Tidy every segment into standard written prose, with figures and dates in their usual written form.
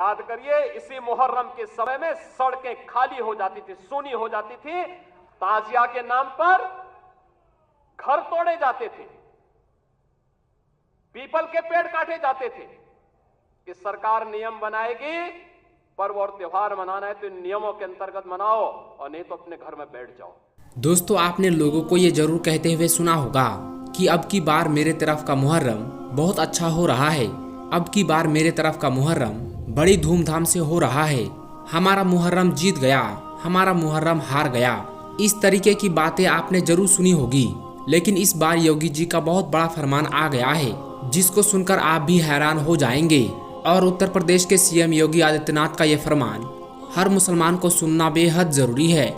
याद करिए, इसी मुहर्रम के समय में सड़कें खाली हो जाती थी, सूनी हो जाती थी, ताजिया के नाम पर घर तोड़े जाते थे, पीपल के पेड़ काटे जाते थे। कि सरकार नियम बनाएगी, पर्व और त्योहार मनाना है तो इन नियमों के अंतर्गत मनाओ, और नहीं तो अपने घर में बैठ जाओ। दोस्तों, आपने लोगों को ये जरूर कहते हुए सुना होगा कि अब की बार मेरे तरफ का मुहर्रम बहुत अच्छा हो रहा है, अब की बार मेरे तरफ का मुहर्रम बड़ी धूमधाम से हो रहा है, हमारा मुहर्रम जीत गया, हमारा मुहर्रम हार गया। इस तरीके की बातें आपने जरूर सुनी होगी। लेकिन इस बार योगी जी का बहुत बड़ा फरमान आ गया है, जिसको सुनकर आप भी हैरान हो जाएंगे। और उत्तर प्रदेश के सीएम योगी आदित्यनाथ का ये फरमान हर मुसलमान को सुनना बेहद जरूरी है।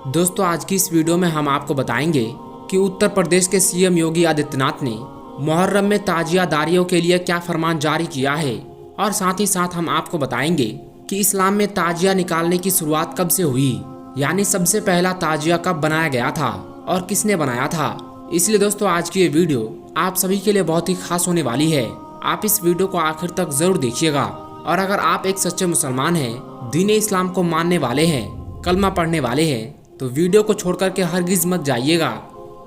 दोस्तों, आज की इस वीडियो में हम आपको बताएंगे कि उत्तर प्रदेश के सीएम योगी आदित्यनाथ ने मुहर्रम में ताजियादारियों के लिए क्या फरमान जारी किया है, और साथ ही साथ हम आपको बताएंगे कि इस्लाम में ताजिया निकालने की शुरुआत कब से हुई, यानी सबसे पहला ताजिया कब बनाया गया था और किसने बनाया था। इसलिए दोस्तों, आज की ये वीडियो आप सभी के लिए बहुत ही खास होने वाली है। आप इस वीडियो को आखिर तक जरूर देखिएगा। और अगर आप एक सच्चे मुसलमान हैं, दीन इस्लाम को मानने वाले हैं, कलमा पढ़ने वाले हैं, तो वीडियो को छोड़कर के हरगिज मत जाइएगा।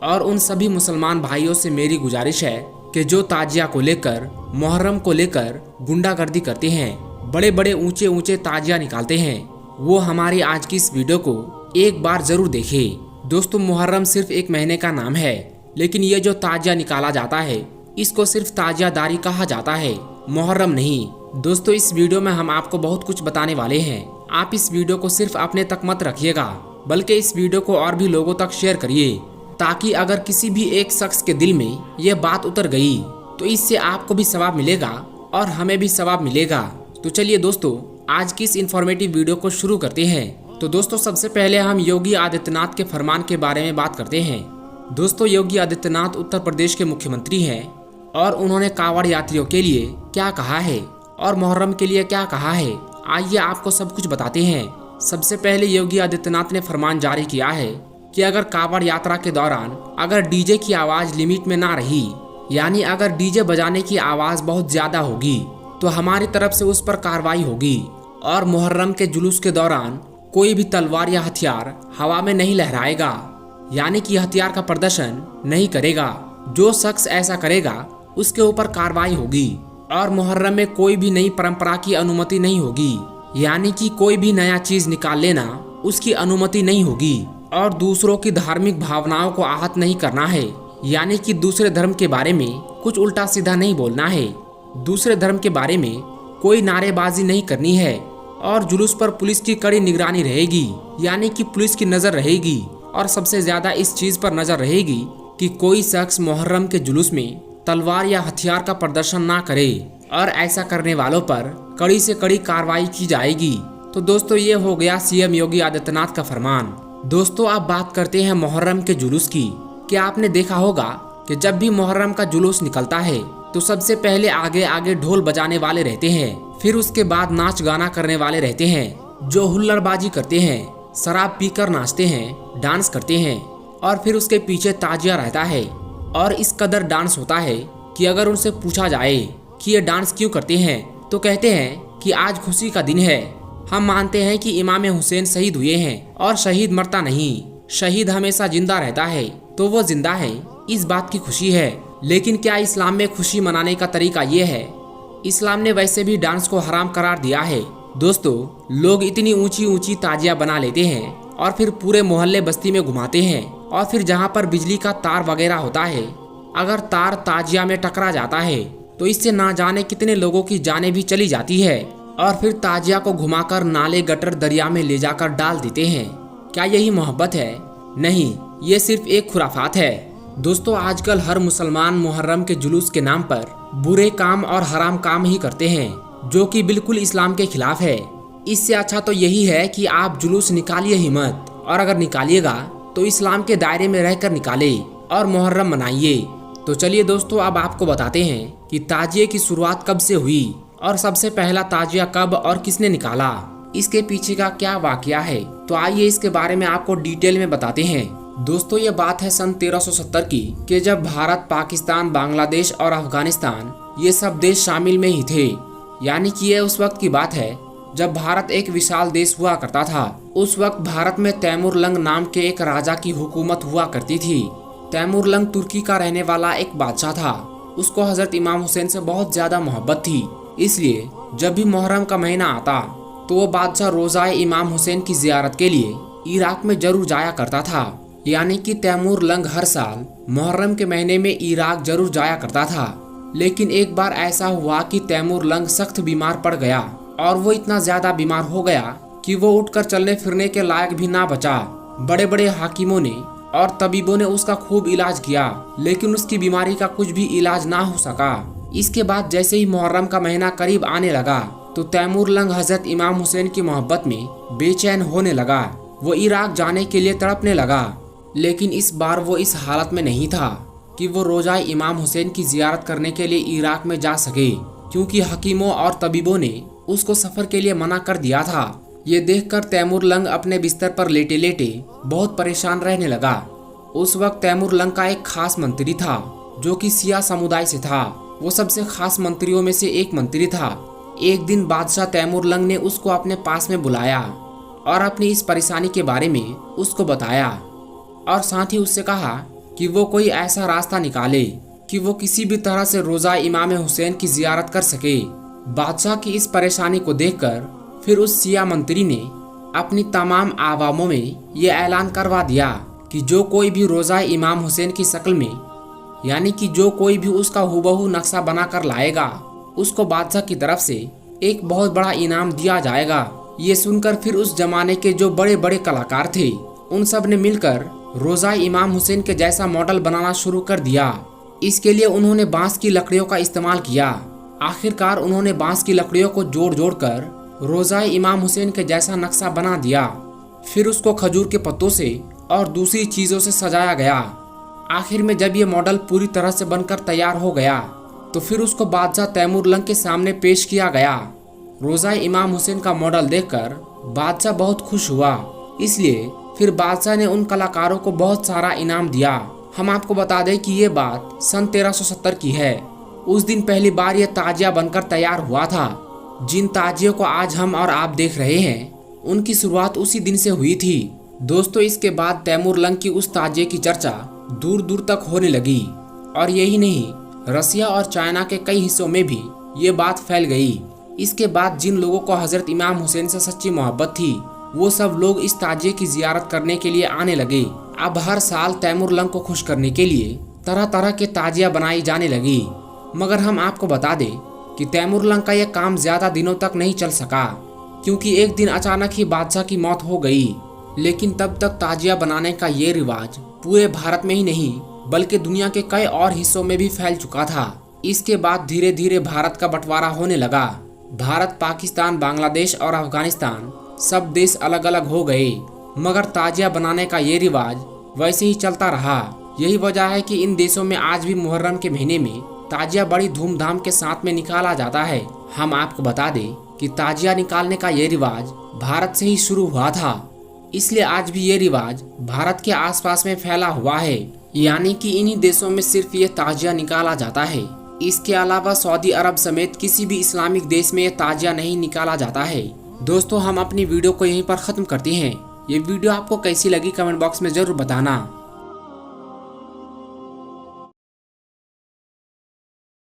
और उन सभी मुसलमान भाइयों से मेरी गुजारिश है कि जो ताजिया को लेकर, मुहर्रम को लेकर गुंडागर्दी करते हैं, बड़े बड़े ऊंचे ऊंचे ताजिया निकालते हैं, वो हमारी आज की इस वीडियो को एक बार जरूर देखें। दोस्तों, मुहर्रम सिर्फ एक महीने का नाम है, लेकिन ये जो ताजिया निकाला जाता है इसको सिर्फ ताजियादारी कहा जाता है, मुहर्रम नहीं। दोस्तों, इस वीडियो में हम आपको बहुत कुछ बताने वाले हैं। आप इस वीडियो को सिर्फ अपने तक मत रखिएगा, बल्कि इस वीडियो को और भी लोगों तक शेयर करिए, ताकि अगर किसी भी एक शख्स के दिल में ये बात उतर गई तो इससे आपको भी सवाब मिलेगा और हमें भी सवाब मिलेगा। तो चलिए दोस्तों, आज की इस इंफॉर्मेटिव वीडियो को शुरू करते हैं। तो दोस्तों, सबसे पहले हम योगी आदित्यनाथ के फरमान के बारे में बात करते हैं। दोस्तों, योगी आदित्यनाथ उत्तर प्रदेश के मुख्यमंत्री हैं और उन्होंने कांवड़ यात्रियों के लिए क्या कहा है और मुहर्रम के लिए क्या कहा है, आइए आपको सब कुछ बताते हैं। सबसे पहले योगी आदित्यनाथ ने फरमान जारी किया है कि अगर कांवड़ यात्रा के दौरान अगर डीजे की आवाज लिमिट में ना रही, यानी अगर डीजे बजाने की आवाज बहुत ज्यादा होगी, तो हमारी तरफ से उस पर कार्रवाई होगी। और मुहर्रम के जुलूस के दौरान कोई भी तलवार या हथियार हवा में नहीं लहराएगा, यानी कि हथियार का प्रदर्शन नहीं करेगा। जो शख्स ऐसा करेगा उसके ऊपर कार्रवाई होगी। और मुहर्रम में कोई भी नई परंपरा की अनुमति नहीं होगी, यानी कि कोई भी नया चीज निकाल लेना उसकी अनुमति नहीं होगी। और दूसरों की धार्मिक भावनाओं को आहत नहीं करना है, यानी कि दूसरे धर्म के बारे में कुछ उल्टा सीधा नहीं बोलना है, दूसरे धर्म के बारे में कोई नारेबाजी नहीं करनी है। और जुलूस पर पुलिस की कड़ी निगरानी रहेगी, यानी कि पुलिस की नजर रहेगी। और सबसे ज्यादा इस चीज पर नजर रहेगी कि कोई शख्स मुहर्रम के जुलूस में तलवार या हथियार का प्रदर्शन ना करे, और ऐसा करने वालों पर कड़ी से कड़ी कार्रवाई की जाएगी। तो दोस्तों, ये हो गया सीएम योगी आदित्यनाथ का फरमान। दोस्तों, अब बात करते हैं मुहर्रम के जुलूस की। क्या आपने देखा होगा कि जब भी मुहर्रम का जुलूस निकलता है तो सबसे पहले आगे आगे ढोल बजाने वाले रहते हैं, फिर उसके बाद नाच गाना करने वाले रहते हैं, जो हुल्लड़बाजी करते हैं, शराब पीकर नाचते हैं, डांस करते हैं, और फिर उसके पीछे ताजिया रहता है। और इस कदर डांस होता है कि अगर उनसे पूछा जाए कि ये डांस क्यों करते हैं, तो कहते हैं कि आज खुशी का दिन है, हम मानते हैं कि इमाम हुसैन शहीद हुए हैं, और शहीद मरता नहीं, शहीद हमेशा जिंदा रहता है, तो वो जिंदा है, इस बात की खुशी है। लेकिन क्या इस्लाम में खुशी मनाने का तरीका ये है? इस्लाम ने वैसे भी डांस को हराम करार दिया है। दोस्तों, लोग इतनी ऊंची ऊंची ताजिया बना लेते हैं और फिर पूरे मोहल्ले बस्ती में घुमाते हैं, और फिर जहाँ पर बिजली का तार वगैरह होता है, अगर तार ताजिया में टकरा जाता है तो इससे ना जाने कितने लोगों की जानें भी चली जाती है। और फिर ताजिया को घुमाकर नाले गटर दरिया में ले जाकर डाल देते हैं। क्या यही मोहब्बत है? नहीं, ये सिर्फ एक खुराफात है। दोस्तों, आजकल हर मुसलमान मुहर्रम के जुलूस के नाम पर बुरे काम और हराम काम ही करते हैं, जो कि बिल्कुल इस्लाम के खिलाफ है। इससे अच्छा तो यही है कि आप जुलूस निकालिए ही मत, और अगर निकालिएगा तो इस्लाम के दायरे में रहकर निकाले और मुहर्रम मनाइए। तो चलिए दोस्तों, अब आपको बताते हैं कि ताजिए की शुरुआत कब से हुई और सबसे पहला ताजिया कब और किसने निकाला, इसके पीछे का क्या वाकया है। तो आइए इसके बारे में आपको डिटेल में बताते हैं। दोस्तों, ये बात है सन 1370 की, कि जब भारत, पाकिस्तान, बांग्लादेश और अफगानिस्तान ये सब देश शामिल में ही थे, यानी कि ये उस वक्त की बात है जब भारत एक विशाल देश हुआ करता था। उस वक्त भारत में तैमूरलंग नाम के एक राजा की हुकूमत हुआ करती थी। तैमूरलंग तुर्की का रहने वाला एक बादशाह था। उसको हजरत इमाम हुसैन से बहुत ज्यादा मोहब्बत थी। इसलिए जब भी मुहर्रम का महीना आता तो वो बादशाह रोज़ाए इमाम हुसैन की जियारत के लिए इराक में जरूर जाया करता था। यानी कि तैमूरलंग हर साल मुहर्रम के महीने में इराक जरूर जाया करता था। लेकिन एक बार ऐसा हुआ कि तैमूरलंग सख्त बीमार पड़ गया और वो इतना ज्यादा बीमार हो गया कि वो उठकर चलने फिरने के लायक भी ना बचा। बड़े बड़े हाकिमों ने और तबीबों ने उसका खूब इलाज किया, लेकिन उसकी बीमारी का कुछ भी इलाज ना हो सका। इसके बाद जैसे ही मुहर्रम का महीना करीब आने लगा तो तैमूरलंग हजरत इमाम हुसैन की मोहब्बत में बेचैन होने लगा। वो इराक जाने के लिए तड़पने लगा। लेकिन इस बार वो इस हालत में नहीं था कि वो रोज़ाए इमाम हुसैन की जियारत करने के लिए इराक में जा सके, क्योंकि हकीमों और तबीबों ने उसको सफर के लिए मना कर दिया था। ये देखकर तैमूरलंग अपने बिस्तर पर लेटे लेटे बहुत परेशान रहने लगा। उस वक्त तैमूरलंग का एक खास मंत्री था जो कि सिया समुदाय से था। वो सबसे खास मंत्रियों में से एक मंत्री था। एक दिन बादशाह तैमूरलंग ने उसको अपने पास में बुलाया और अपनी इस परेशानी के बारे में उसको बताया और साथ ही उससे कहा कि वो कोई ऐसा रास्ता निकाले कि वो किसी भी तरह से रोज़ाए इमाम हुसैन की जियारत कर सके। बादशाह की इस परेशानी को देखकर फिर उस सिया मंत्री ने अपनी तमाम आवामों में ये ऐलान करवा दिया कि जो कोई भी रोज़ाए इमाम हुसैन की शक्ल में, यानी कि जो कोई भी उसका हुबहू नक्शा बना कर लाएगा, उसको बादशाह की तरफ से एक बहुत बड़ा इनाम दिया जाएगा। ये सुनकर फिर उस जमाने के जो बड़े बड़े कलाकार थे उन सब ने मिलकर रोज़ाए इमाम हुसैन के जैसा मॉडल बनाना शुरू कर दिया। इसके लिए उन्होंने बांस की लकड़ियों का इस्तेमाल किया। आखिरकार उन्होंने बांस की लकड़ियों को जोड़ जोड़ कर रोज़ाए इमाम हुसैन के जैसा नक्शा बना दिया। फिर उसको खजूर के पत्तों से और दूसरी चीज़ों से सजाया गया। आखिर में जब ये मॉडल पूरी तरह से बनकर तैयार हो गया तो फिर उसको बादशाह तैमूरलंग के सामने पेश किया गया। रोज़ाए इमाम हुसैन का मॉडल देखकर बादशाह बहुत खुश हुआ। इसलिए फिर बादशाह ने उन कलाकारों को बहुत सारा इनाम दिया। हम आपको बता दें कि ये बात सन 1370 की है। उस दिन पहली बार यह ताजिया बनकर तैयार हुआ था। जिन ताजियों को आज हम और आप देख रहे हैं उनकी शुरुआत उसी दिन से हुई थी। दोस्तों, इसके बाद तैमूरलंग की उस ताजिए की चर्चा दूर दूर तक होने लगी और यही नहीं, रसिया और चाइना के कई हिस्सों में भी ये बात फैल गई। इसके बाद जिन लोगों को हजरत इमाम हुसैन से सच्ची मोहब्बत थी वो सब लोग इस ताजिए की जियारत करने के लिए आने लगे। अब हर साल तैमूरलंग को खुश करने के लिए तरह तरह के ताजिया बनाई जाने लगी। मगर हम आपको बता दें कि तैमूरलंग का यह काम ज्यादा दिनों तक नहीं चल सका, क्योंकि एक दिन अचानक ही बादशाह की मौत हो गई। लेकिन तब तक ताजिया बनाने का ये रिवाज पूरे भारत में ही नहीं बल्कि दुनिया के कई और हिस्सों में भी फैल चुका था। इसके बाद धीरे धीरे भारत का बंटवारा होने लगा। भारत, पाकिस्तान, बांग्लादेश और अफगानिस्तान सब देश अलग अलग हो गए, मगर ताजिया बनाने का ये रिवाज वैसे ही चलता रहा। यही वजह है कि इन देशों में आज भी मुहर्रम के महीने में ताजिया बड़ी धूमधाम के साथ में निकाला जाता है। हम आपको बता दें कि ताजिया निकालने का ये रिवाज भारत से ही शुरू हुआ था, इसलिए आज भी ये रिवाज भारत के आसपास में फैला हुआ है। यानी कि इन्हीं देशों में सिर्फ ये ताजिया निकाला जाता है। इसके अलावा सऊदी अरब समेत किसी भी इस्लामिक देश में ये ताजिया नहीं निकाला जाता है। दोस्तों, हम अपनी वीडियो को यहीं पर ख़त्म करते हैं। ये वीडियो आपको कैसी लगी कमेंट बॉक्स में ज़रूर बताना।